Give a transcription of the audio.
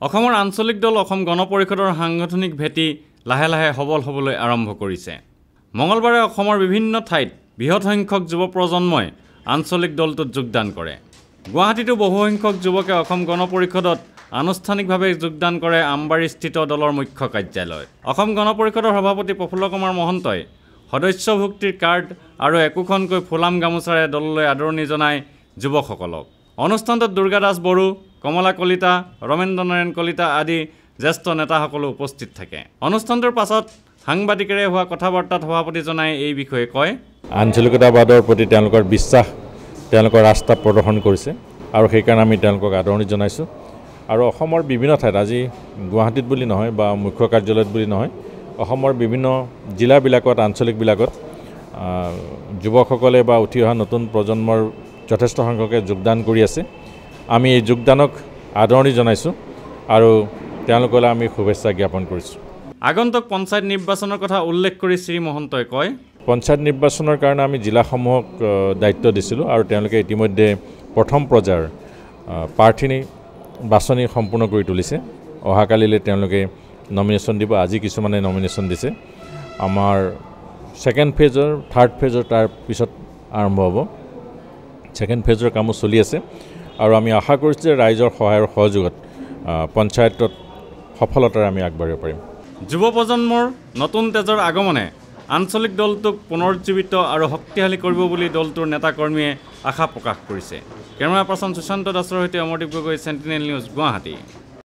অসমৰ আঞ্চলিক দল অসম গণ পৰিষদৰ সাংগঠনিক ভেটি লাহে লাহে সবল হ'বলৈ আৰম্ভ কৰিছে। মঙলবাৰে অসমৰ বিভিন্ন ঠাইত বৃহৎ সংখ্যক যুৱ প্ৰজন্মই আঞ্চলিক দলটোত যোগদান কৰে। গুৱাহাটীতো বহু সংখ্যক যুৱকে অসম গণ পৰিষদত আনুষ্ঠানিকভাৱে যোগদান কৰে আমবাৰীস্থিত দলৰ মুখ্য কাৰ্যালয়ত। অসম গণ পৰিষদৰ সভাপতি প্ৰফুল্ল কুমাৰ মহন্তই সদস্যভুক্তিৰ কাৰ্ড আৰু একোখনকৈ ফুলাম গামোচাৰে দললৈ আদৰণি জনায় যুৱকসকলক। অনুষ্ঠানটোত দুৰ্গা দাস বড়ো, কমলা কলিতা, ৰমেন্দ্ৰ নাৰায়ণ কলিতা আদি জ্যেষ্ঠ নেতাসকলো উপস্থিত থাকে। অনুষ্ঠানটোৰ পাছত সাংবাদিকেৰে হোৱা কথা-বাৰ্তাত সভাপতিজনাই এই বিষয়ে কয়, আঞ্চলিকতাবাদৰ প্ৰতি তেওঁলোকৰ বিশ্বাস তেওঁলোকৰ ৰাস্তা প্ৰদৰ্শন কৰিছে আৰু সেইকাৰণে আমি তেওঁলোকক আদৰণি জনাইছোঁ। আৰু অসমৰ বিভিন্ন ঠাইত আজি গুৱাহাটীত বুলি নহয় বা মুখ্য কাৰ্যালয়ত বুলি নহয়, অসমৰ বিভিন্ন জিলাবিলাকত আঞ্চলিকবিলাকত যুৱকসকলে বা উঠি অহা নতুন প্ৰজন্মৰ যথেষ্ট সংখ্যকে যোগদান কৰি আছে। আমি এই যোগদানক আদৰণি জনাইছোঁ আৰু তেওঁলোকলৈ আমি শুভেচ্ছা জ্ঞাপন কৰিছোঁ। আগন্তুক পঞ্চায়ত নিৰ্বাচনৰ কথা উল্লেখ কৰি শ্ৰী মহন্তই কয়, পঞ্চায়ত নিৰ্বাচনৰ কাৰণে আমি জিলাসমূহক দায়িত্ব দিছিলোঁ আৰু তেওঁলোকে ইতিমধ্যে প্ৰথম পৰ্যায়ৰ প্ৰাৰ্থী বাছনি সম্পূৰ্ণ কৰি তুলিছে। অহাকালিলৈ তেওঁলোকে নমিনেশ্যন দিব। আজি কিছুমানে নমিনেশ্যন দিছে। আমাৰ ছেকেণ্ড ফেজৰ থাৰ্ড ফেজৰ তাৰ পিছত আৰম্ভ হ'ব। ছেকেণ্ড ফেজৰ কামো চলি আছে আৰু আমি আশা কৰিছোঁ যে ৰাইজৰ সহায়ৰ সহযোগত পঞ্চায়তত সফলতাৰে আমি আগবাঢ়িব পাৰিম। যুৱ প্ৰজন্মৰ নতুন তেজৰ আগমনে আঞ্চলিক দলটোক পুনৰুজ্জীৱিত আৰু শক্তিশালী কৰিব বুলি দলটোৰ নেতাকৰ্মীয়ে আশা প্ৰকাশ কৰিছে। কেমেৰা পাৰ্চন সুশান্ত দাসৰ সৈতে অমৰদীপ গগৈ, চেণ্টিনেল নিউজ, গুৱাহাটী।